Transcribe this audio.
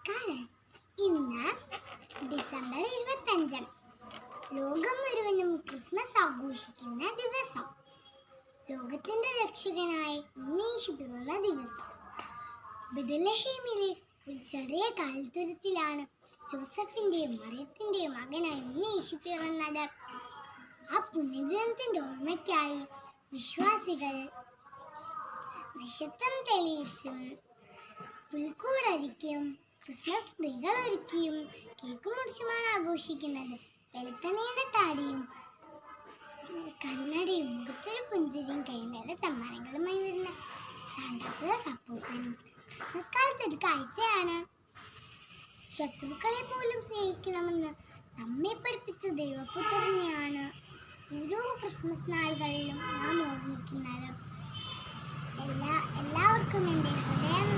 നമസ്കാരം. ഇന്ന് ഡിസംബർ 25, ലോകം മുഴുവനും ക്രിസ്മസ് ആഘോഷിക്കുന്ന ദിവസം. ലോകത്തിന്റെ രക്ഷകനായ ഉണ്ണീശു പിറന്ന ദിവസം. ബെത്ലഹേമിലെ ഒരു ചെറിയ കൽത്തുരുത്തിലാണ് ജോസഫിന്റെയും മറിയത്തിന്റെയും മകനായി ഉണ്ണീശു പിറന്നത്. ആ പുണ്യദിനത്തിന്റെ ഓർമ്മയ്ക്കായി വിശ്വാസികൾ നക്ഷത്രം തെളിയിച്ചും പുൽക്കൂടൊരുക്കിയും ക്രിസ്മസ് ട്രീകൾ ഒരുക്കിയും കേക്ക് മുറിച്ചുമാണ് ആഘോഷിക്കുന്നത്. വെളുത്ത നീണ്ട താടിയും കണ്ണടയും മുഖത്തൊരു പുഞ്ചിരിയും കൈമേലെ സമ്മാനങ്ങളുമായി വരുന്ന സാന്താക്ലോസ് അപ്പൂപ്പനും ക്രിസ്മസ് കാലത്ത് ഒരു കാഴ്ചയാണ്. ശത്രുക്കളെ പോലും സ്നേഹിക്കണമെന്ന് നമ്മെ പഠിപ്പിച്ച ദൈവപുത്രനെയാണ് ഓരോ ക്രിസ്മസ് നാളുകളിലും നാം ഓർമ്മിക്കുന്നത്. എല്ലാവർക്കും എൻ്റെ ഹൃദയം